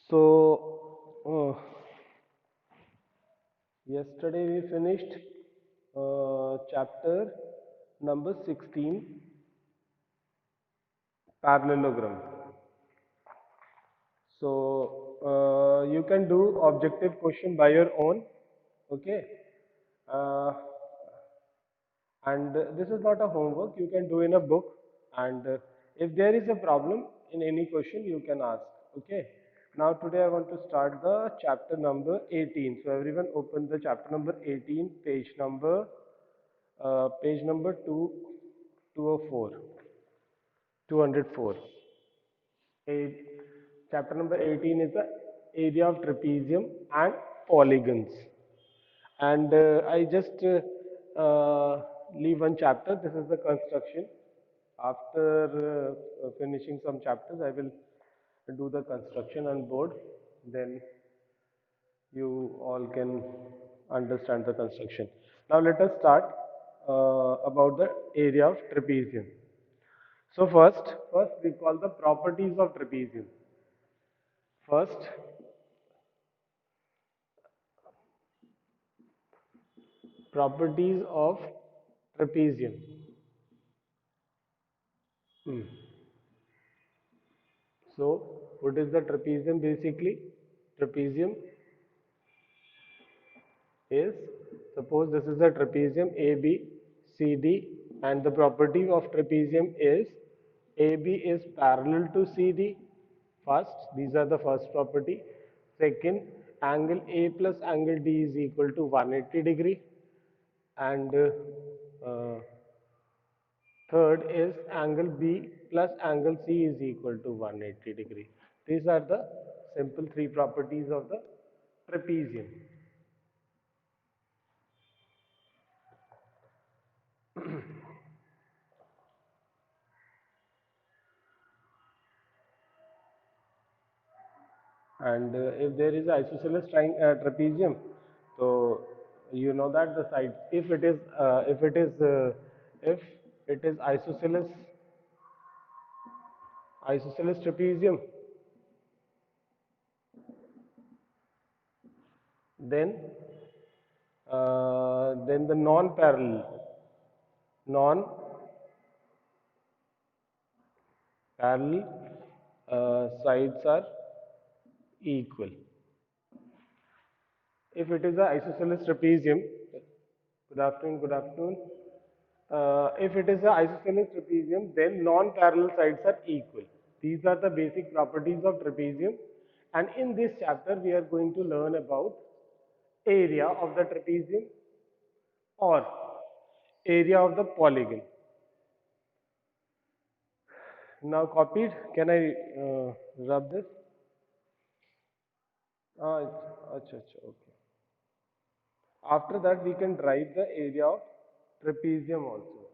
So, yesterday we finished chapter number 16, parallelogram. So, you can do objective question by your own, okay? Uh, and this is not a homework, you can do in a book. And if there is a problem in any question, you can ask, okay? Now, today I want to start the chapter number 18. So, everyone open the chapter number 18, page number 204, 204. A- Chapter number 18 is the area of trapezium and polygons. And I just leave one chapter. This is the construction. After finishing some chapters, I will do the construction on board. Then you all can understand the construction. Now let us start about the area of trapezium. So first we call the properties of trapezium. First, properties of trapezium. Hmm. So, what is the trapezium basically? Trapezium is, suppose this is a trapezium AB, CD, and the property of trapezium is AB is parallel to CD. First, these are the first property. Second, angle A plus angle D is equal to 180 degree. And third is angle B plus angle C is equal to 180 degree. These are the simple three properties of the trapezium. And if there is isosceles trapezium, so you know that the side, if it is isosceles trapezium, then then the non-parallel sides are equal. If it is a isosceles trapezium, good afternoon, good afternoon. If it is a isosceles trapezium, then non-parallel sides are equal. These are the basic properties of trapezium. And in this chapter, we are going to learn about area of the trapezium or area of the polygon. Now copied, can I rub this? Acha, okay. After that, we can derive the area of trapezium also.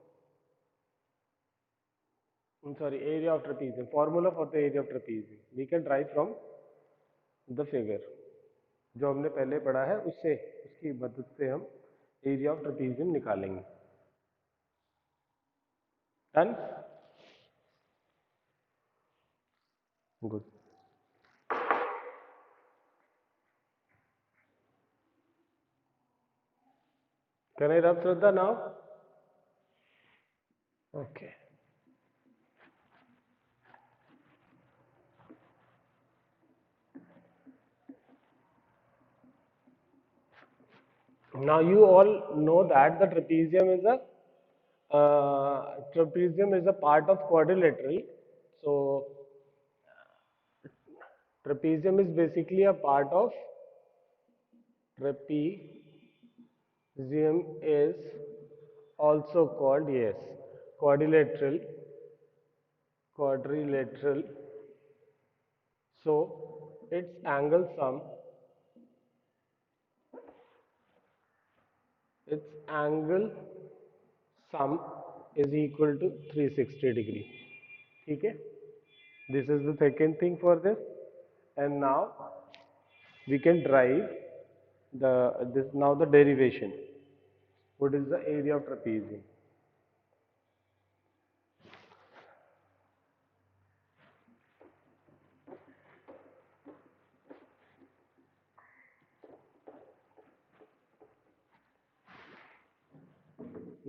I'm sorry, area of trapezium. Formula for the area of trapezium. We can derive from the figure. जो हमने पहले पढ़ा है उससे उसकी मदद से हम एरिया ऑफ ट्रेपेजियम निकालेंगे. Done? Good. Can I rub Shraddha now? Okay. Now you all know that the trapezium is a part of quadrilateral. So trapezium is basically a part of trapezium is also called, yes, quadrilateral. Quadrilateral. So its angle sum is equal to 360 degree. Okay? This is the second thing for this. And now we can derive the derivation. What is the area of trapezium?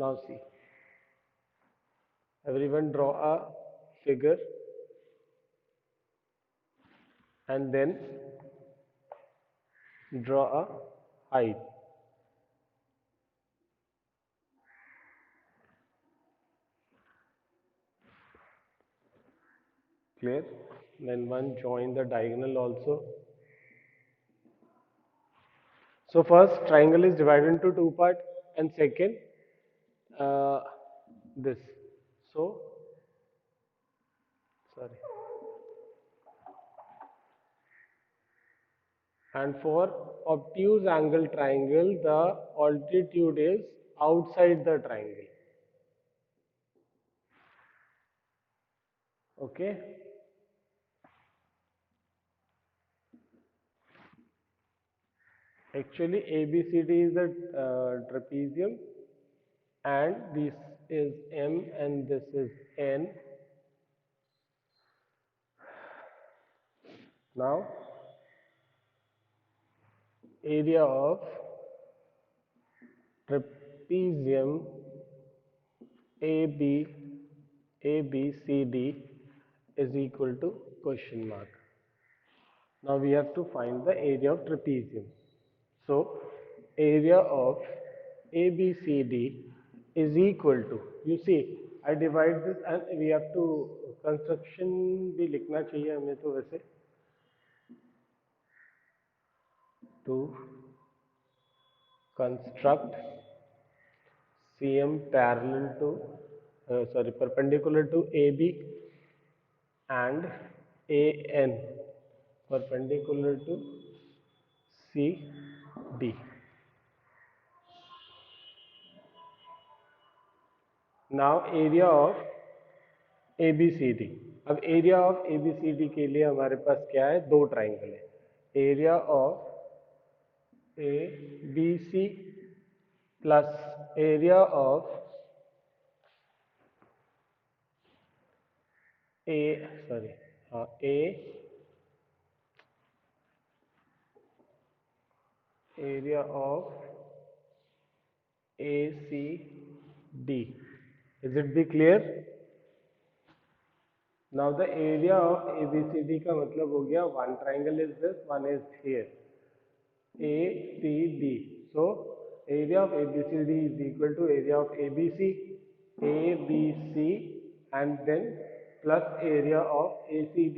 Now see, everyone draw a figure and then draw a height. Clear? Then one join the diagonal also. So first triangle is divided into two parts and second uh, this. So sorry. And for obtuse angle triangle, the altitude is outside the triangle. Okay. Actually, ABCD is a trapezium, and this is M and this is N. Now, area of trapezium AB ABCD is equal to question mark. Now we have to find the area of trapezium. So area of ABCD is equal to, you see, I divide this and we have to construction भी लिखना चाहिए हमें तो वैसे to construct CM parallel to perpendicular to AB and AN perpendicular to CD. Now area of ABCD. अब area of ABCD के लिए हमारे पास क्या है, दो ट्राइंगल है, area of ABC plus area of A sorry हाँ A area of ACD. Is it be clear? Now the area of ABCD का मतलब हो गया, one triangle is this, one is here, ACD. So area of ABCD is equal to area of ABC, and then plus area of ACD.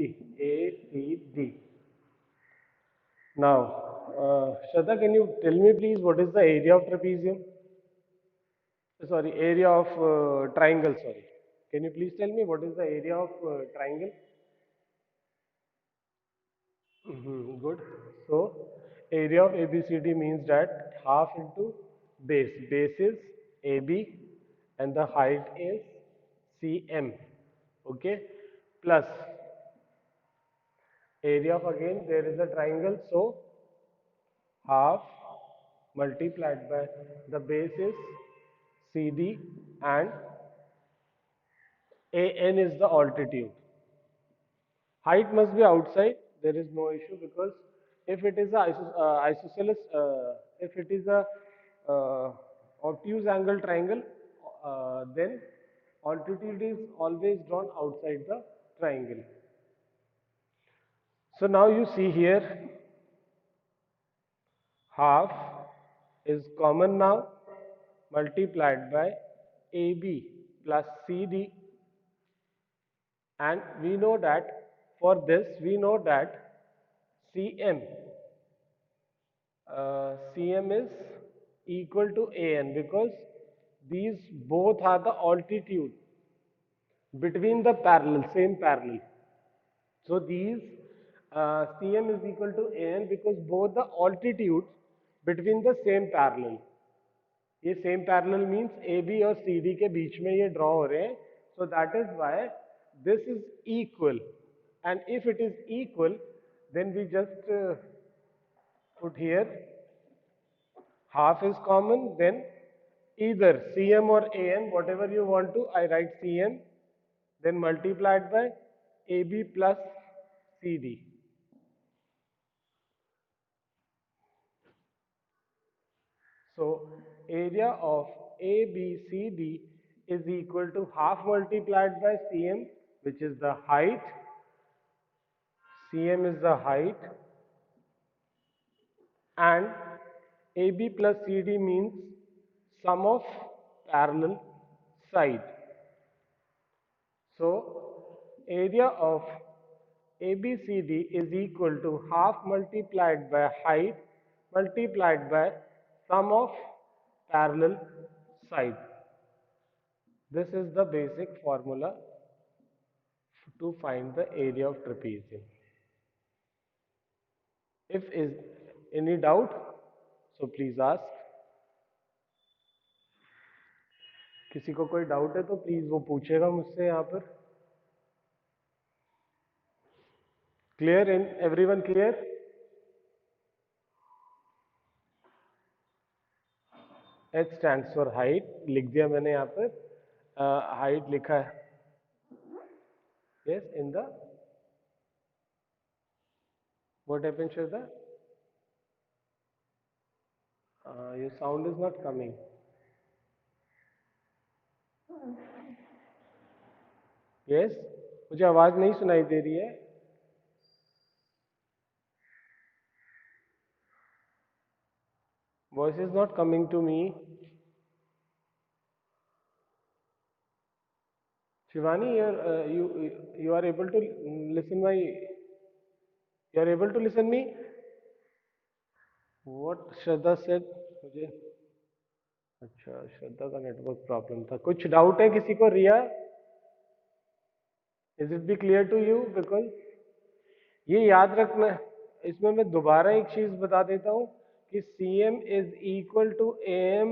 Now, Shraddha, can you tell me please what is the area of trapezium? Sorry, area of triangle, sorry. Can you please tell me what is the area of triangle? Good. So, area of ABCD means that half into base. Base is AB and the height is CM. Okay. Plus area of, again there is a triangle, so half multiplied by the base is CD and AN is the altitude. Height must be outside. There is no issue because if it is a isosceles, if it is a obtuse angle triangle, then altitude is always drawn outside the triangle. So now you see here, half is common now, multiplied by AB plus CD, and we know that for this we know that CM CM is equal to AN because these both are the altitude between the same parallel. So these CM is equal to AN because both the altitudes between the same parallel. ये same parallel means AB और CD के बीच में ये draw हो रहे हैं. So that is why this is equal. And if it is equal, then we just put here half is common, then either CM or AN, whatever you want to, I write CM, then multiplied by AB plus CD. So area of ABCD is equal to half multiplied by CM, which is the height. CM is the height, and AB plus CD means sum of parallel side. So area of ABCD is equal to half multiplied by height multiplied by sum of parallel side. This is the basic formula to find the area of trapezium. If is any doubt, so please ask. किसी को कोई doubt है तो please वो पूछेगा मुझसे यहाँ पर. Clear? In everyone clear? H stands for height, लिख दिया मैंने यहाँ पर. हाइट लिखा है. Yes, in the what happened, Shraddha? Your sound is not coming. Yes, मुझे आवाज नहीं सुनाई दे रही है. Voice is not coming to me. Shivani, you are able to listen my. You are able to listen me. What Shraddha said मुझे. अच्छा, श्रद्धा का network problem था. कुछ डाउट है किसी को? Riya, is it be clear to you? Because ये याद रखना, इसमें मैं दोबारा एक चीज बता देता हूं कि CM is equal to AM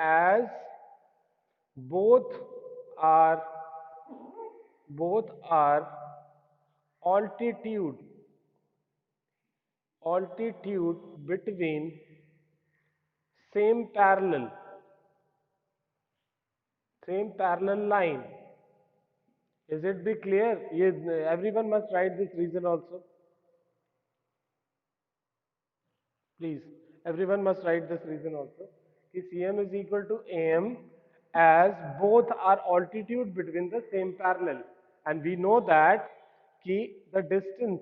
as both are altitude between same parallel line. Is it be clear? Everyone must write this reason also. Please, everyone must write this reason also. Ki CM is equal to AM as both are altitude between the same parallel, and we know that ki the distance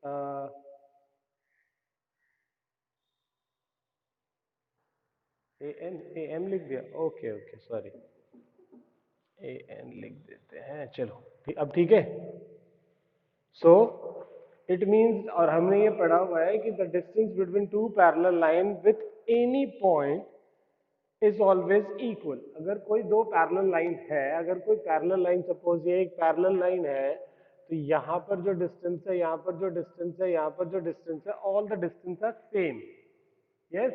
uh, AM लिख दिया. Okay okay, sorry, AN लिख देते हैं. चलो अब ठीक है. So it means, और हमने ये पढ़ा हुआ है कि the distance between two parallel line with any point is always equal. अगर कोई दो पैरेलल लाइन है, अगर कोई पैरेलल लाइन, सपोज ये एक पैरेलल लाइन है, तो यहाँ पर जो डिस्टेंस है, यहाँ पर जो डिस्टेंस है, यहाँ पर जो डिस्टेंस है, all the distance are same. Yes,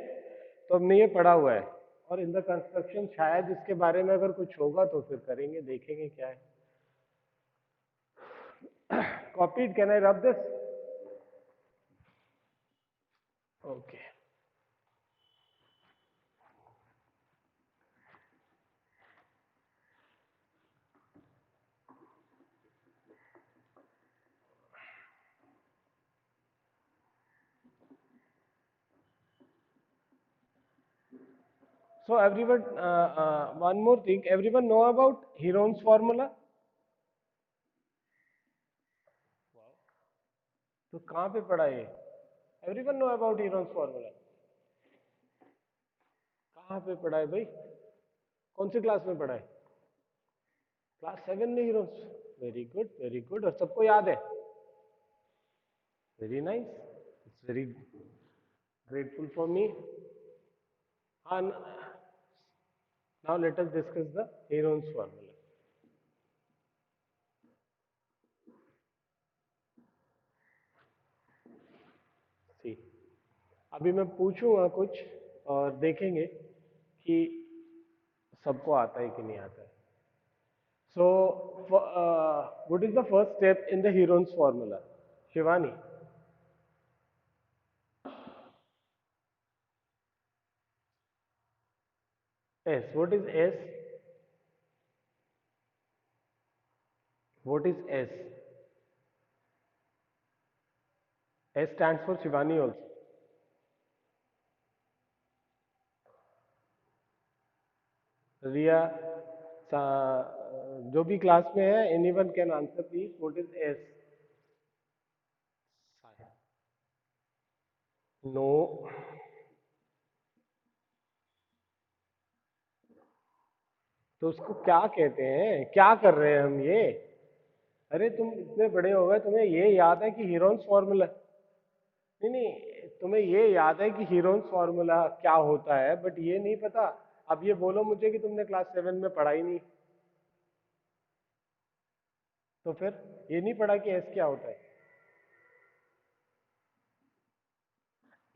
तो हमने ये पढ़ा हुआ है. और इन द कंस्ट्रक्शन शायद इसके बारे में अगर कुछ होगा तो फिर करेंगे, देखेंगे क्या है. Copied? Can I rub this? Okay. So everyone, one more thing, everyone know about Heron's formula? तो कहाँ पे पढ़ा ये? Everyone know about Heron's formula? कहाँ पे पढ़ा है भाई? कौन सी क्लास में पढ़ा है? क्लास 7 में Heron's. Very good, very good. और सबको याद है? Very nice. It's very grateful for me. हाँ, now let us discuss the Heron's formula. See, अभी मैं पूछूंगा कुछ और देखेंगे कि सबको आता है कि नहीं आता है. So, what is the first step in the Heron's formula? Shivani? S. What is S? What is S? S stands for Shivani also. रिया, जो भी क्लास में है, anyone can answer please, what is S? No. तो उसको क्या कहते हैं? क्या कर रहे हैं हम ये? अरे तुम इतने बड़े हो गए, तुम्हें ये याद है कि हीरोन्स फॉर्मूला, नहीं नहीं, तुम्हें ये याद है कि हीरोन्स फॉर्मूला क्या होता है, बट ये नहीं पता। अब ये बोलो मुझे कि तुमने क्लास 7 में पढ़ा ही नहीं, तो फिर ये नहीं पढ़ा कि एस क्या होता है।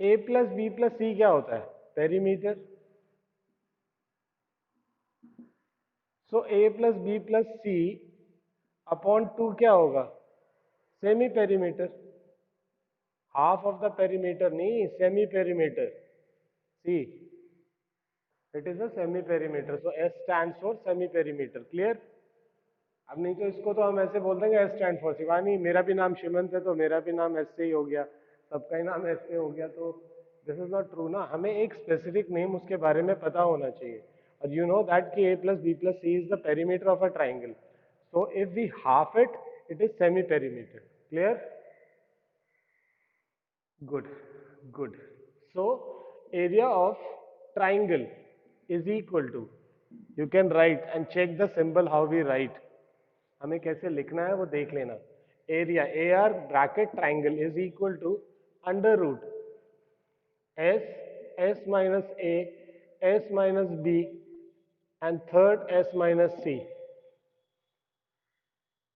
A plus B plus C क्या होता है? Perimeter. So A plus B plus C upon 2 क्या होगा? Semi perimeter. Half of the perimeter नहीं, semi perimeter. See, it is a semi perimeter, so S stand for semi perimeter. Clear? अब नहीं तो इसको तो हम ऐसे बोल देंगे एस स्टैंड फॉर शिवानी, मेरा भी नाम शिवंत है तो मेरा भी नाम एस से ही हो गया, सबका ही नाम एस से हो गया, तो दिस इज नॉट ट्रू ना। हमें एक स्पेसिफिक नेम उसके बारे में पता होना चाहिए। और यू नो दैट कि A plus B plus C is the perimeter of a triangle, so if we half it, it is semi perimeter. Clear? Good, good. So, area of triangle is equal to, you can write and check the symbol how we write. हमें कैसे लिखना है वो देख लेना। Area, A R bracket triangle is equal to under root S, S minus A, S minus B and third S minus C.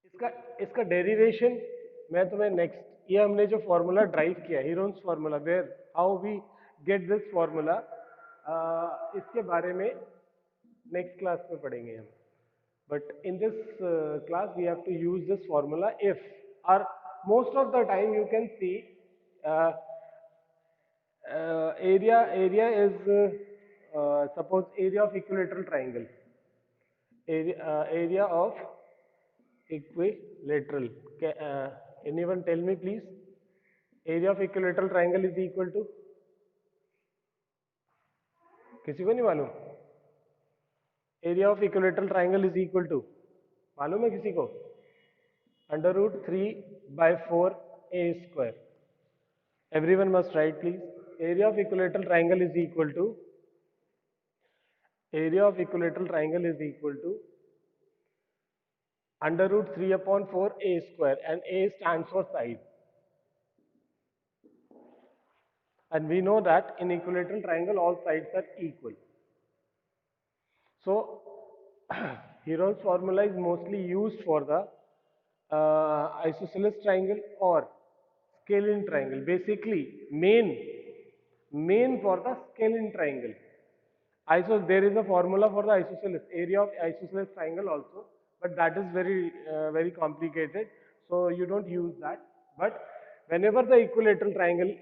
इसका इसका derivation मैं तुम्हें नेक्स्ट, ये हमने जो फॉर्मूला ड्राइव किया Heron's formula, where how we get this formula, इसके बारे में नेक्स्ट क्लास में पढ़ेंगे हम। But in this class we have to use this formula if, और most of the time you can see area is suppose area of equilateral triangle, area of equilateral. Anyone tell me please? Area of equilateral triangle is equal to, किसी को नहीं मालूम? Area of equilateral triangle is equal to, मालूम है किसी को? Under root 3 by 4 a square. Everyone must write please. Area of equilateral triangle is equal to, area of equilateral triangle is equal to under root 3 upon 4 a square, and a stands for side. And we know that in equilateral triangle all sides are equal. So Heron's formula is mostly used for the isosceles triangle or scalene triangle. Basically, main for the scalene triangle. There is a formula for the isosceles area of isosceles triangle also, but that is very complicated, so you don't use that. But whenever the equilateral triangle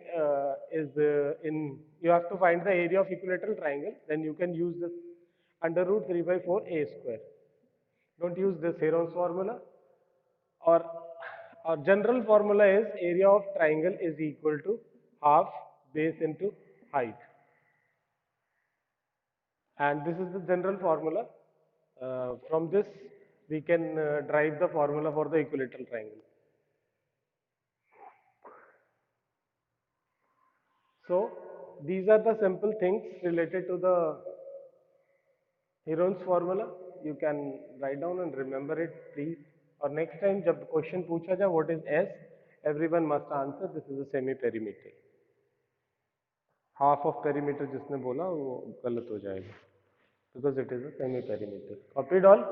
is in, you have to find the area of equilateral triangle, then you can use this under root 3 by 4 a square. Don't use this Heron's formula, or our general formula is area of triangle is equal to half base into height. And this is the general formula. From this we can derive the formula for the equilateral triangle. So these are the simple things related to the Heron's formula. You can write down and remember it please. Or next time जब question पूछा जाए what is S, everyone must answer this is a semi perimeter. Half of perimeter जिसने बोला वो गलत हो जाएगा, because it is a semi perimeter. Copied all?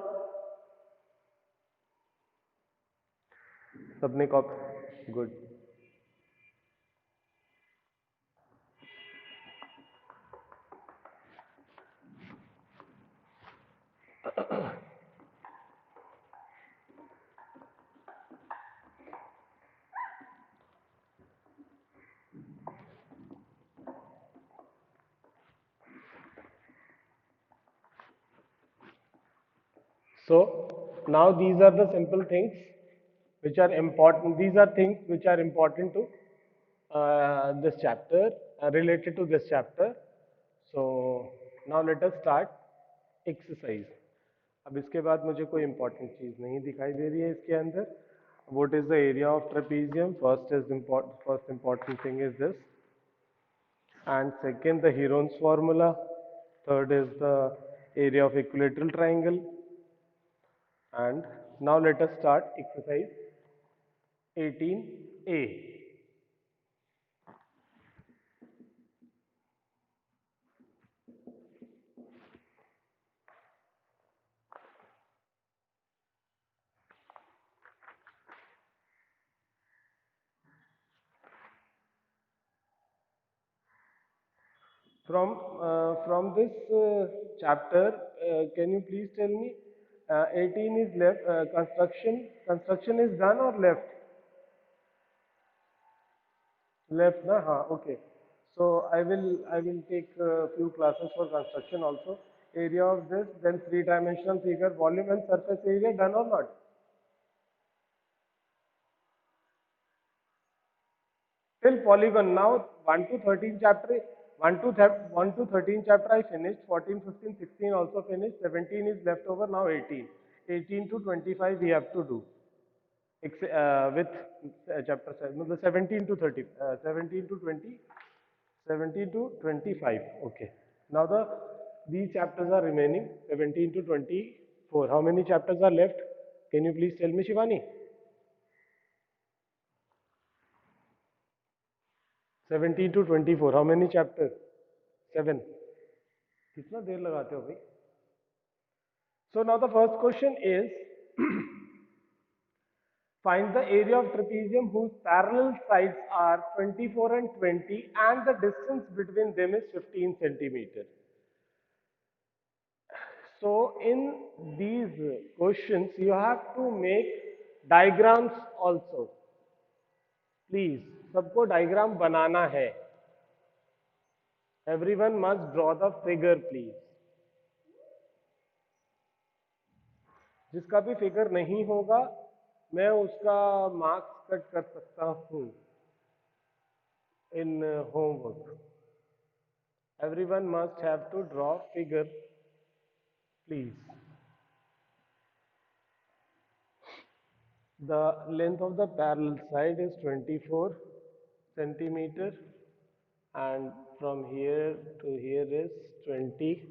सबने copy? Good. So now these are the simple things which are important. These are things which are important to this chapter, related to this chapter. So now let us start. Exercise. अब इसके बाद मुझे कोई important चीज नहीं दिखाई दे रही है इसके अंदर। What is the area of trapezium? First important thing is this, and second the Heron's formula. Third is the area of equilateral triangle. And now let us start exercise 18A. From this chapter, can you please tell me, 18 is left, construction is done or left? Left, na? हाँ, okay. So I will take a few classes for construction also. Area of this, then three-dimensional figure, volume and surface area, done or not? Till polygon. Now 1 to 13 chapter, 1 to 13 chapter I finished. 14, 15, 16 also finished. 17 is left over. Now 18. 18 to 25 we have to do. With chapter 7, no, the 17 to 30, 17 to 20, 17 to 25. Okay. Now these chapters are remaining 17 to 24. How many chapters are left? Can you please tell me, Shivani? 17 to 24. How many chapters? 7. कितना देर लगाते हो भाई? So now the first question is find the area of trapezium whose parallel sides are 24 and 20 and the distance between them is 15 centimeter. So in these questions you have to make diagrams also. Please, सबको diagram बनाना है. Everyone must draw the figure, please. जिसका भी figure नहीं होगा मैं उसका marks cut कर सकता हूँ in homework. Everyone must have to draw figure, please. The length of the parallel side is 24 centimeter and from here to here is 20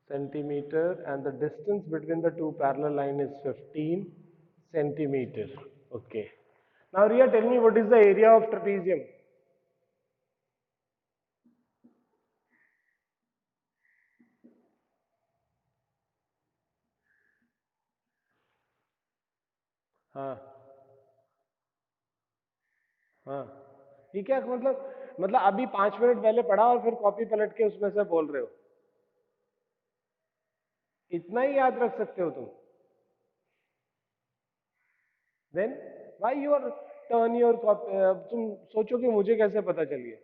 centimeter and the distance between the two parallel line is 15 centimeter. Okay. Now Ria, tell me what is the area of trapezium? हाँ हाँ, ये क्या मतलब अभी 5 minute पहले पढ़ा और फिर कॉपी पलट के उसमें से बोल रहे हो? इतना ही याद रख सकते हो तुम? Then why you are turn your copy? अब तुम सोचो कि मुझे कैसे पता चल गया?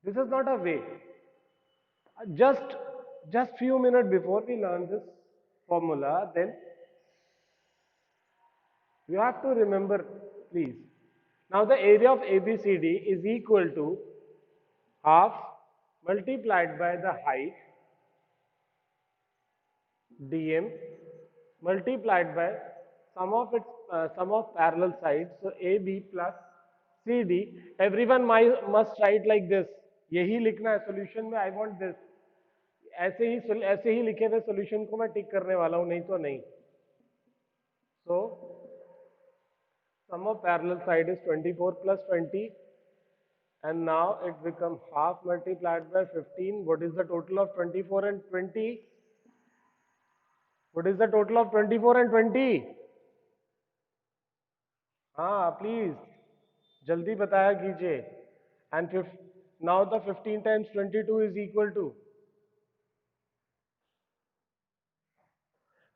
This is not a way. Just few minutes before we learn this formula, then you have to remember, please. Now the area of ABCD is equal to half multiplied by the height dm multiplied by sum of parallel sides. So AB plus CD. Everyone must write like this. यही लिखना है solution में. I want this. ऐसे ही लिखे हुए solution को मैं टिक करने वाला हूँ, नहीं तो नहीं. So sum of parallel side is 24 plus 20 and now it becomes half multiplied by 15. What is the total of 24 and 20? What is the total of 24 and 20? हाँ प्लीज जल्दी बताया कीजिए. And now the 15 times 22 is equal to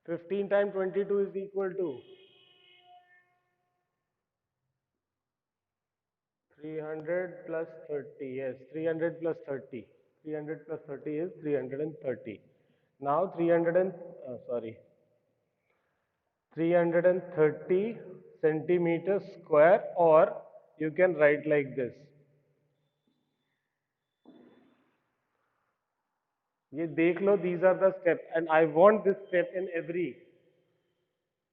15 times 22 is equal to 300 plus 30. Yes, 300 plus 30. 300 plus 30 is 330. Now 330 centimeters square, or you can write like this. ये देख लो, these are the steps and I want this step in every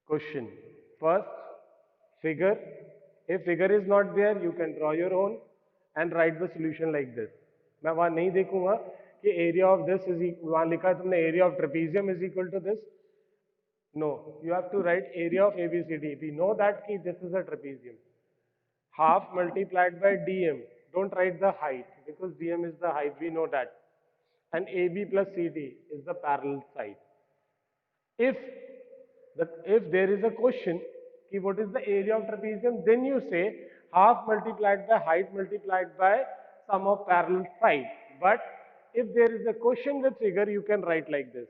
question. First, figure. If figure is not there, you can draw your own and write the solution like this. मैं वहाँ नहीं देखूंगा कि area of this is वहाँ लिखा है तुमने area of trapezium is equal to this. No, you have to write area of ABCD. We know that कि this is a trapezium. Half multiplied by dm. Don't write the height because dm is the height. We know that. And AB plus CD is the parallel side. If if there is a question कि what is the area of trapezium, then you say half multiplied by height multiplied by sum of parallel sides. But if there is a question with figure, you can write like this.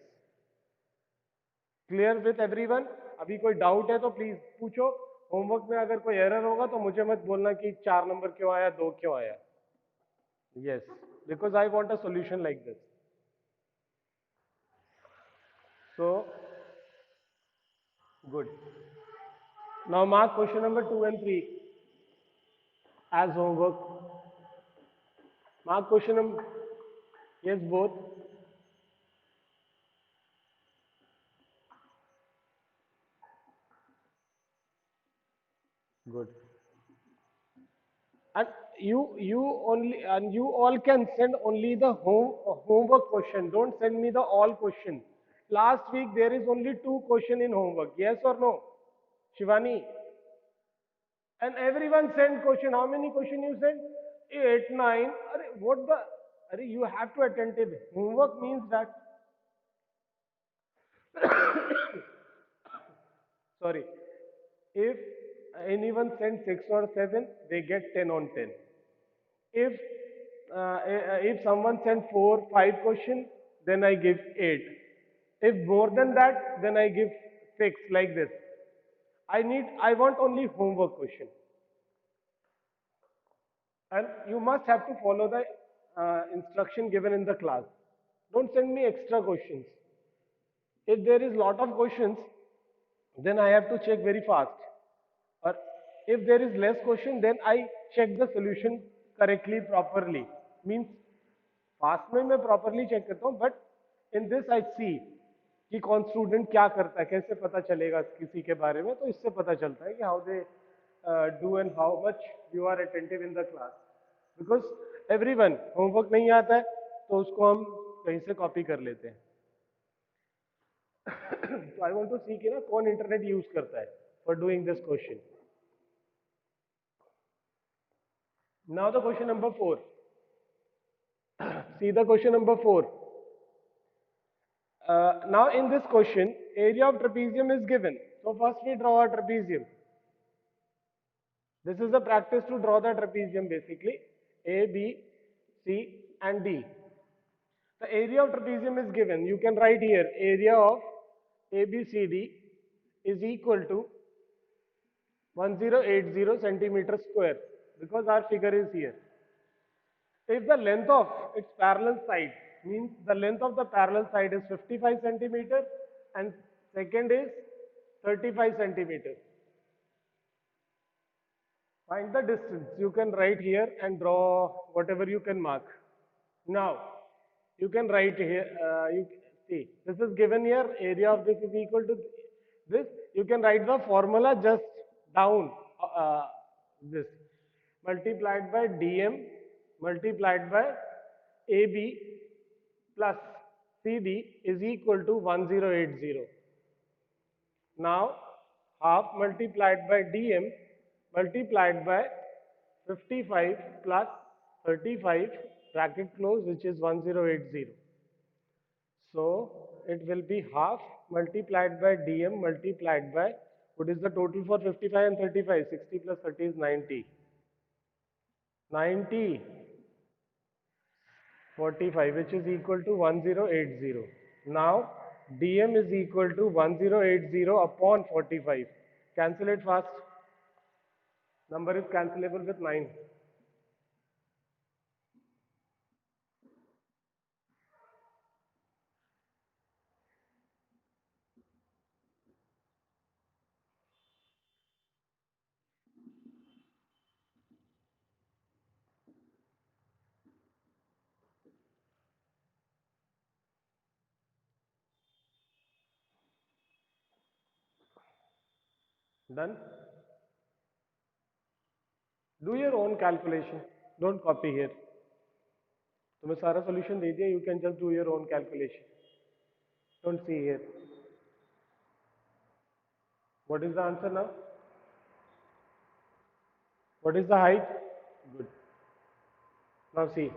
Clear with everyone? अभी कोई doubt है तो please पूछो. Homework में अगर कोई error होगा तो मुझे मत बोलना कि 4 नंबर क्यों आया, 2 क्यों आया. Yes, because I want a solution like this. So, good. Now mark question number 2 and 3 as homework. Mark question number, yes, both. Good. And you all can send only the homework question. Don't send me the all question. Last week there is only 2 question in homework. Yes or no? Shivani? And everyone sent question. How many question you sent? 8, 9. What the? You have to attentive. Homework means that. Sorry. If anyone sends 6 or 7, they get 10 on 10. If someone sends 4, 5 questions, then I give 8. If more than that, then I give 6 like this. I want only homework question. And you must have to follow the instruction given in the class. Don't send me extra questions. If there is lot of questions, then I have to check very fast. Or if there is less question, then I check the solution correctly, properly. Means fast में मैं properly check करता हूँ, but in this I सी कि कौन student क्या करता है, कैसे पता चलेगा किसी के बारे में. तो इससे पता चलता है कि how they do and how much you are attentive in the class. Because everyone homework नहीं आता है तो उसको हम कहीं से कॉपी कर लेते हैं. तो आई वांट टू सी कि ना कौन इंटरनेट यूज करता है for doing this question. Now the question number 4. See the question number 4. Now in this question, area of trapezium is given. So first we draw a trapezium. This is the practice to draw the trapezium basically. A, B, C and D. The area of trapezium is given. You can write here area of ABCD is equal to 1080 centimeter square because our figure is here. If the length of its parallel side means the length of the parallel side is 55 centimeter and second is 35 centimeter. Find the distance. You can write here and draw whatever you can mark. Now you can write here. You see this is given here. Area of this is equal to this. You can write the formula just down. This multiplied by dm multiplied by AB plus CD is equal to 1080. Now half multiplied by dm multiplied by 55 plus 35 bracket close, which is 1080. So it will be half multiplied by dm multiplied by, what is the total for 55 and 35? 60 plus 30 is 90. 90 45, which is equal to 1080. Now dm is equal to 1080 upon 45. Cancel it fast. Number is cancelable with 9. Done. Do your own calculation. Don't copy here. तुम्हें सारा solution दे दिया. You can just do your own calculation. Don't see here. What is the answer now? What is the height? Good. Now see.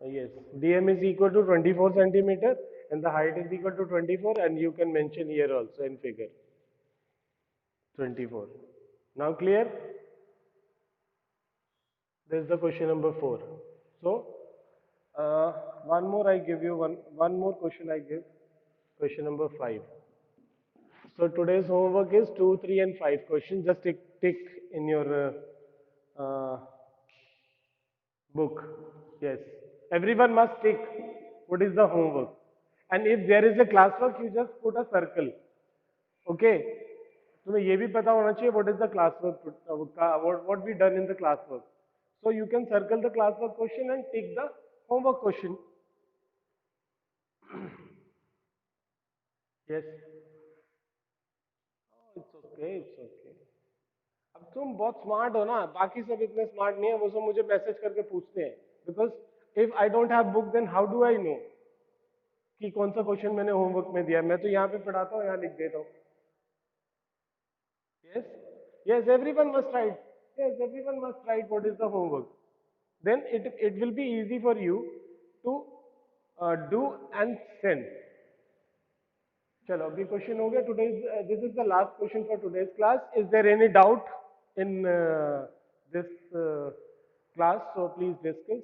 Yes. DM is equal to 24 centimeter and the height is equal to 24 and you can mention here also in figure. 24. Now clear? This is the question number 4. So, one more I give you, one more question I give. Question number 5. So today's homework is 2, 3 and 5 questions. Just tick in your book. Yes. Everyone must tick what is the homework. And if there is a classwork, you just put a circle. Okay. तुम्हें ये भी पता होना चाहिए what is the classwork, what we done in the classwork. So you can circle the classwork question and tick the homework question. Yes. Oh, it's okay, it's okay. अब तुम बहुत smart हो ना, बाकी सब इतने स्मार्ट नहीं है, वो सब मुझे मैसेज करके पूछते हैं. Because if I don't have book then how do I know कि कौन सा क्वेश्चन मैंने होमवर्क में दिया. मैं तो यहाँ पे पढ़ाता हूँ, यहाँ लिख देता हूँ. Yes, yes, everyone must write. Yes, everyone must write what is the homework. Then it will be easy for you to do and send. चलो अभी क्वेश्चन हो गया. Today's this is the last question for today's class. Is there any doubt in this class? So please discuss.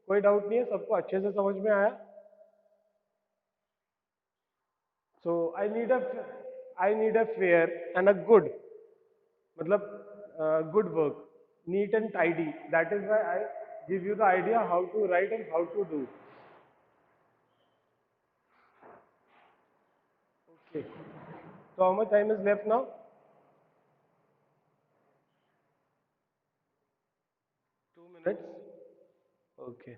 कोई doubt नहीं है, सबको अच्छे से समझ में आया. So I need a fair and a good, मतलब good work, neat and tidy. That is why I give you the idea how to write and how to do. Okay. So how much time is left now? 2 minutes. Okay.